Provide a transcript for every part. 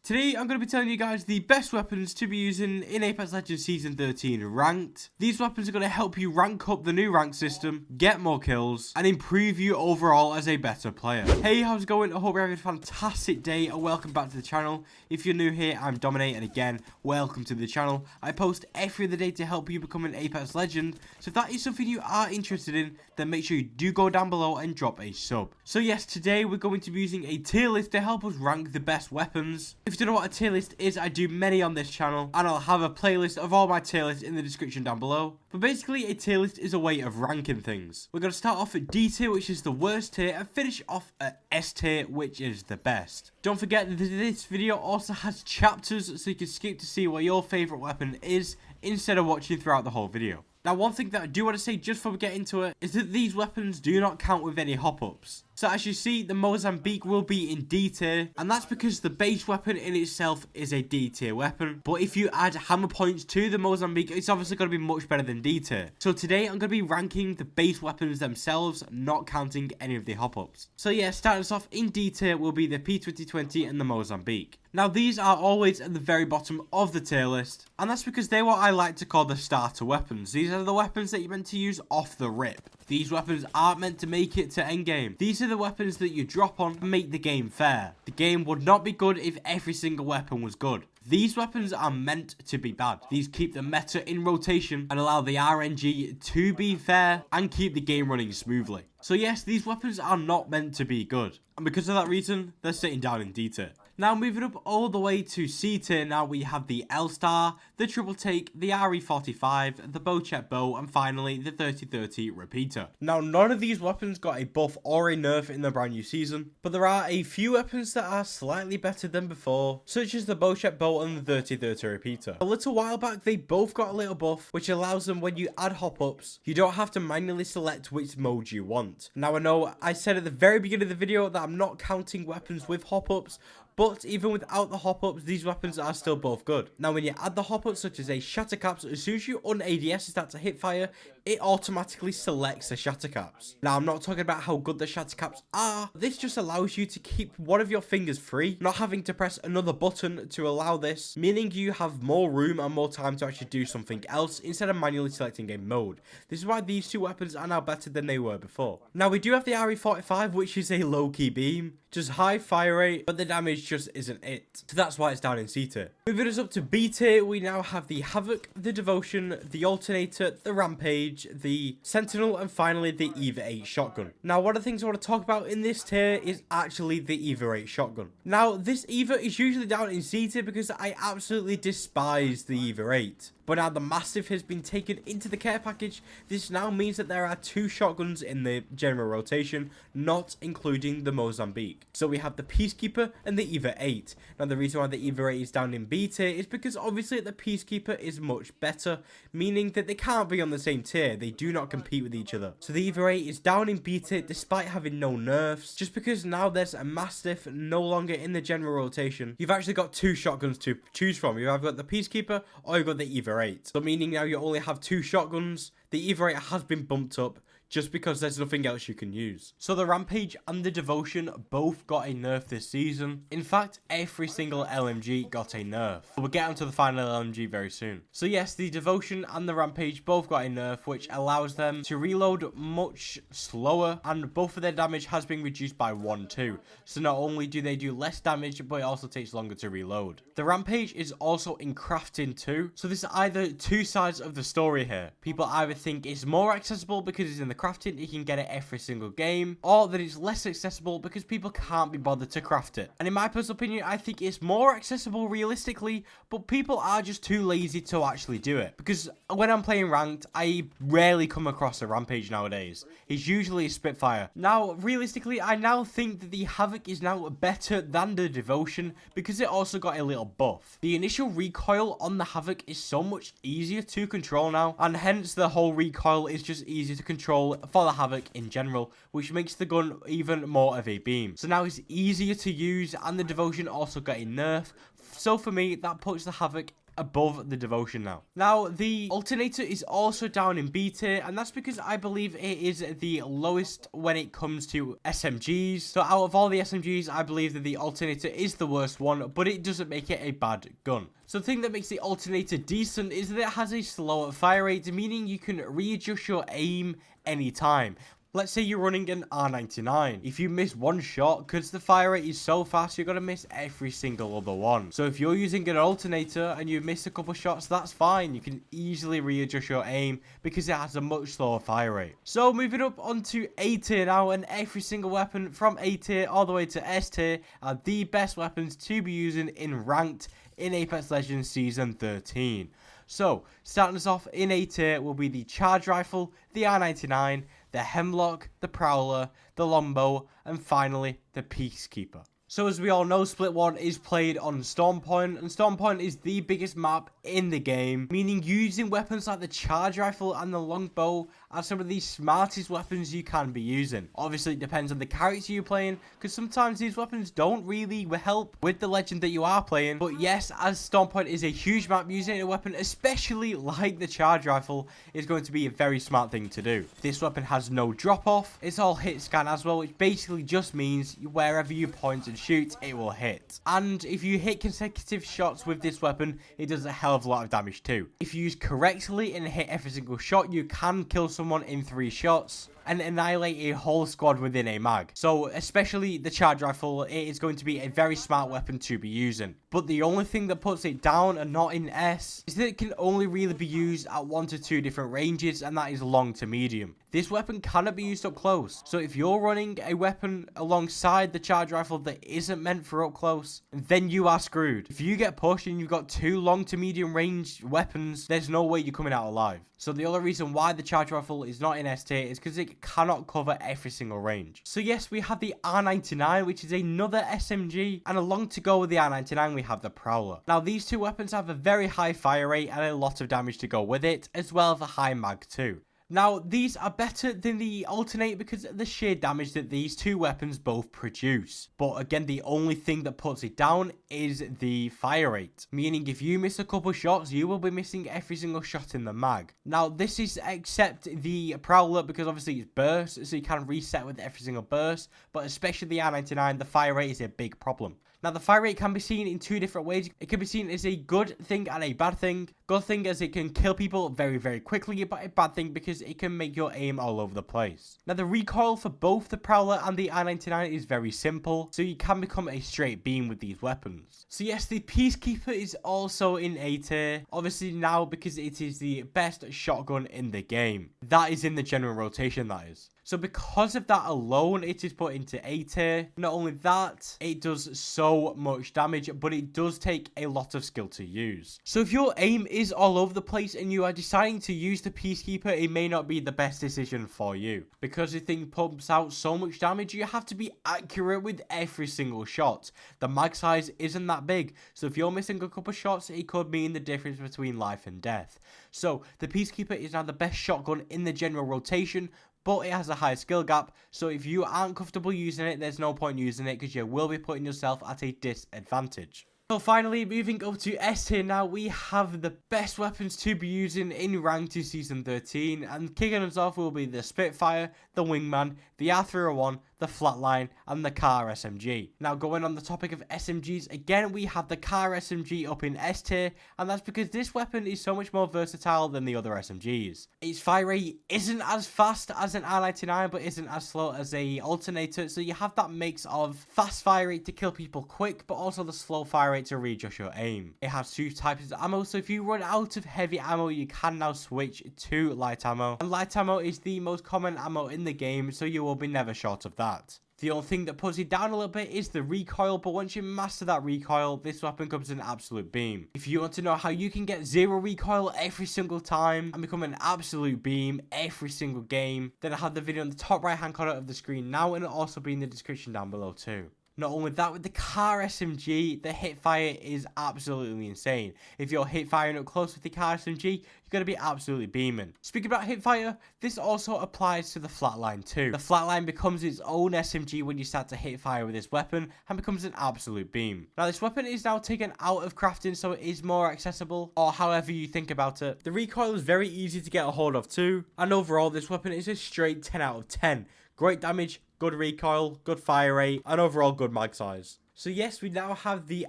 Today, I'm going to be telling you guys the best weapons to be using in Apex Legends Season 13 Ranked. These weapons are going to help you rank up the new rank system, get more kills, and improve you overall as a better player. Hey, how's it going? I hope you're having a fantastic day, and welcome back to the channel. If you're new here, I'm Dominate, and again, welcome to the channel. I post every other day to help you become an Apex Legend, so if that is something you are interested in, then make sure you do go down below and drop a sub. So yes, today we're going to be using a tier list to help us rank the best weapons. If you don't know what a tier list is, I do many on this channel, and I'll have a playlist of all my tier lists in the description down below. But basically, a tier list is a way of ranking things. We're going to start off at D tier, which is the worst tier, and finish off at S tier, which is the best. Don't forget that this video also has chapters, so you can skip to see what your favourite weapon is, instead of watching throughout the whole video. Now, one thing that I do want to say just before we get into it is that these weapons do not count with any hop-ups. So as you see, the Mozambique will be in D tier, and that's because the base weapon in itself is a D tier weapon. But if you add hammer points to the Mozambique, it's obviously going to be much better than D tier. So today, I'm going to be ranking the base weapons themselves, not counting any of the hop-ups. So yeah, starting us off in D tier will be the P2020 and the Mozambique. Now, these are always at the very bottom of the tier list, and that's because they're what I like to call the starter weapons. These are the weapons that you're meant to use off the rip. These weapons aren't meant to make it to endgame. These are the weapons that you drop on and make the game fair. The game would not be good if every single weapon was good. These weapons are meant to be bad. These keep the meta in rotation and allow the RNG to be fair and keep the game running smoothly. So yes, these weapons are not meant to be good, and because of that reason, they're sitting down in D tier. Now moving up all the way to C tier, now we have the L-Star, the Triple Take, the RE45, the Bochet Bow, and finally the 3030 Repeater. Now none of these weapons got a buff or a nerf in the brand new season, but there are a few weapons that are slightly better than before, such as the Bochet Bow and the 3030 Repeater. A little while back, they both got a little buff, which allows them when you add hop-ups, you don't have to manually select which mode you want. Now I know I said at the very beginning of the video that I'm not counting weapons with hop-ups, but even without the hop-ups, these weapons are still both good. Now when you add the hop-ups such as a Shattercaps, as soon as you un-ADS and start to hit fire, it automatically selects the Shattercaps. Now I'm not talking about how good the Shattercaps are. This just allows you to keep one of your fingers free, not having to press another button to allow this, meaning you have more room and more time to actually do something else instead of manually selecting a mode. This is why these two weapons are now better than they were before. Now we do have the RE45, which is a low-key beam, just high fire rate, but the damage just isn't it. So that's why it's down in C tier. Moving us up to B tier, we now have the Havoc, the Devotion, the Alternator, the Rampage, the Sentinel, and finally the Eva 8 shotgun. Now one of the things I want to talk about in this tier is actually the Eva 8 shotgun. Now this Eva is usually down in C tier because I absolutely despise the Eva 8. But now the Mastiff has been taken into the care package. This now means that there are two shotguns in the general rotation, not including the Mozambique. So we have the Peacekeeper and the Eva 8. Now the reason why the Eva 8 is down in B tier is because obviously the Peacekeeper is much better, meaning that they can't be on the same tier. They do not compete with each other. So the Eva 8 is down in B tier despite having no nerfs, just because now there's a Mastiff no longer in the general rotation. You've actually got two shotguns to choose from. You've either got the Peacekeeper or you've got the Eva 8. So meaning now you only have two shotguns. The Eva 8 has been bumped up just because there's nothing else you can use. So the Rampage and the Devotion both got a nerf this season. In fact, every single LMG got a nerf. We'll get onto the final LMG very soon. So yes, the Devotion and the Rampage both got a nerf, which allows them to reload much slower, and both of their damage has been reduced by 1/2. So not only do they do less damage, but it also takes longer to reload. The Rampage is also in crafting too. So there's either two sides of the story here. People either think it's more accessible because it's in the crafting, you can get it every single game, or that it's less accessible because people can't be bothered to craft it. And in my personal opinion, I think it's more accessible realistically, but people are just too lazy to actually do it. Because when I'm playing ranked, I rarely come across a Rampage nowadays. It's usually a Spitfire. Now, realistically, I now think that the Havoc is now better than the Devotion because it also got a little buff. The initial recoil on the Havoc is so much easier to control now, and hence the whole recoil is just easier to control for the Havoc in general, which makes the gun even more of a beam. So now it's easier to use, and the Devotion also got a nerf. So for me, that puts the Havoc above the devotion now. Now, the alternator is also down in B tier, and that's because I believe it is the lowest when it comes to SMGs. So out of all the SMGs, I believe that the alternator is the worst one, but it doesn't make it a bad gun. So the thing that makes the alternator decent is that it has a slower fire rate, meaning you can readjust your aim anytime. Let's say you're running an R99. If you miss one shot, because the fire rate is so fast, you're going to miss every single other one. So if you're using an alternator and you miss a couple shots, that's fine. You can easily readjust your aim because it has a much slower fire rate. So moving up onto A tier now, and every single weapon from A tier all the way to S tier are the best weapons to be using in ranked in Apex Legends Season 13. So, starting us off in A tier will be the Charge Rifle, the R99, the Hemlock, the Prowler, the Longbow, and finally, the Peacekeeper. So as we all know, Split 1 is played on Storm Point, and Storm Point is the biggest map in the game, meaning using weapons like the Charge Rifle and the Longbow are some of the smartest weapons you can be using. Obviously, it depends on the character you're playing, because sometimes these weapons don't really help with the legend that you are playing. But yes, as Storm Point is a huge map, using a weapon, especially like the Charge Rifle, is going to be a very smart thing to do. This weapon has no drop-off, it's all hit scan as well, which basically just means wherever you point and shoot, it will hit. And if you hit consecutive shots with this weapon, it does a hell of a lot of damage too. If you use correctly and hit every single shot, you can kill someone in 3 shots and annihilate a whole squad within a mag. So especially the Charge Rifle, it is going to be a very smart weapon to be using. But the only thing that puts it down and not in S is that it can only really be used at 1 to 2 different ranges, and that is long to medium. This weapon cannot be used up close. So if you're running a weapon alongside the Charge Rifle that isn't meant for up close, then you are screwed. If you get pushed and you've got 2 long to medium range weapons, there's no way you're coming out alive. So the other reason why the Charge Rifle is not in S tier is because it cannot cover every single range. So yes, we have the R99, which is another SMG, and along to go with the R99 we have the Prowler. Now these 2 weapons have a very high fire rate and a lot of damage to go with it, as well as a high mag too. Now, these are better than the alternate because of the sheer damage that these 2 weapons both produce. But again, the only thing that puts it down is the fire rate. Meaning, if you miss a couple shots, you will be missing every single shot in the mag. Now, this is except the Prowler because obviously it's burst, so you can reset with every single burst. But especially the R99, the fire rate is a big problem. Now, the fire rate can be seen in 2 different ways. It can be seen as a good thing and a bad thing. Good thing as it can kill people very, very quickly, but a bad thing because it can make your aim all over the place. Now, the recoil for both the Prowler and the R99 is very simple, so you can become a straight beam with these weapons. So yes, the Peacekeeper is also in A tier, obviously now because it is the best shotgun in the game. That is in the general rotation, that is. So because of that alone, it is put into A tier. Not only that, it does so much damage, but it does take a lot of skill to use. So if your aim is all over the place and you are deciding to use the Peacekeeper, it may not be the best decision for you. Because the thing pumps out so much damage, you have to be accurate with every single shot. The mag size isn't that big, so if you're missing a couple shots, it could mean the difference between life and death. So the Peacekeeper is now the best shotgun in the general rotation, but it has a high skill gap, so if you aren't comfortable using it, there's no point using it because you will be putting yourself at a disadvantage. So finally, moving up to S tier now, we have the best weapons to be using in Ranked to Season 13, and kicking us off will be the Spitfire, the Wingman, the R301, the Flatline, and the Car SMG. Now, going on the topic of SMGs, again, we have the Car SMG up in S tier, and that's because this weapon is so much more versatile than the other SMGs. Its fire rate isn't as fast as an R99, but isn't as slow as a alternator, so you have that mix of fast fire rate to kill people quick, but also the slow fire rate to readjust your aim. It has 2 types of ammo, so if you run out of heavy ammo, you can now switch to light ammo, and light ammo is the most common ammo in the game, so you will be never short of that. The only thing that puts it down a little bit is the recoil, but once you master that recoil, this weapon becomes an absolute beam. If you want to know how you can get 0 recoil every single time and become an absolute beam every single game, then I have the video on the top right hand corner of the screen now, and it'll also be in the description down below too. Not only that, with the car SMG, the hip fire is absolutely insane. If you're hip firing up close with the car SMG, you're going to be absolutely beaming. Speaking about hip fire, this also applies to the flatline too. The flatline becomes its own SMG when you start to hit fire with this weapon and becomes an absolute beam. Now this weapon is now taken out of crafting, so it is more accessible, or however you think about it. The recoil is very easy to get a hold of too, and overall this weapon is a straight 10 out of 10. Great damage, good recoil, good fire rate, and overall good mag size. So yes, we now have the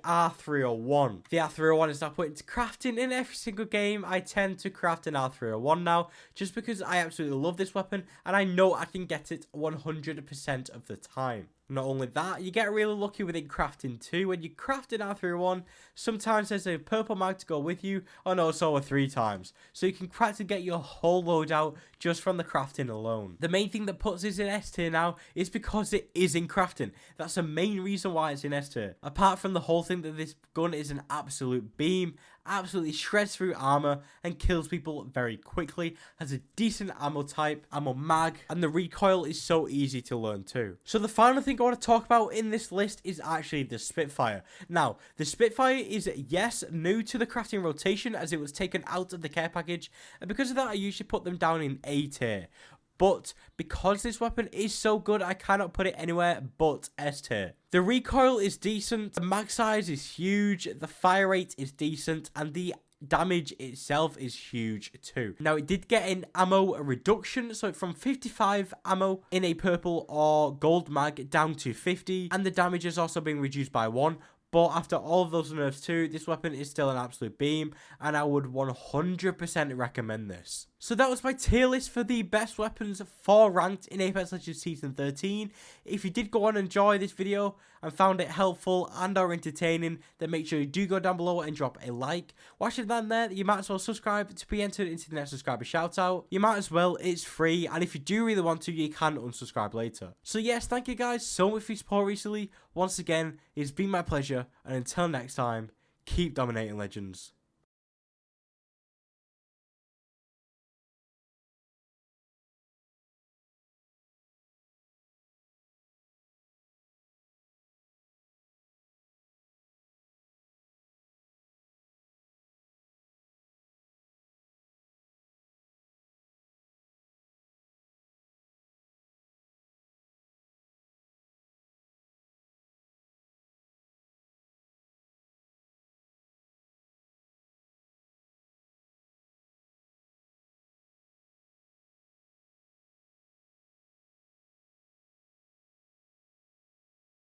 R301. The R301 is now put into crafting in every single game. I tend to craft an R301 now, just because I absolutely love this weapon, and I know I can get it 100% of the time. Not only that, you get really lucky within crafting too. When you craft an R301, sometimes there's a purple mag to go with you, and also a 3 times. So you can practically get your whole loadout just from the crafting alone. The main thing that puts this in S tier now is because it is in crafting. That's the main reason why it's in S tier. Apart from the whole thing that this gun is an absolute beam, absolutely shreds through armor and kills people very quickly, has a decent ammo type, ammo mag, and the recoil is so easy to learn too. So the final thing I want to talk about in this list is actually the Spitfire. Now, the Spitfire is, yes, new to the crafting rotation as it was taken out of the care package, and because of that I usually put them down in A tier. But because this weapon is so good, I cannot put it anywhere but S tier. The recoil is decent, the mag size is huge, the fire rate is decent, and the damage itself is huge too. Now it did get an ammo reduction, so from 55 ammo in a purple or gold mag down to 50, and the damage has also been reduced by 1. But after all of those nerfs too, this weapon is still an absolute beam, and I would 100% recommend this. So that was my tier list for the best weapons for ranked in Apex Legends Season 13. If you did go on and enjoy this video and found it helpful and or entertaining, then make sure you do go down below and drop a like. Whilst you're down there, you might as well subscribe to be entered into the next subscriber shoutout. You might as well, it's free, and if you do really want to, you can unsubscribe later. So yes, thank you guys so much for your support recently. Once again, it's been my pleasure, and until next time, keep dominating Legends.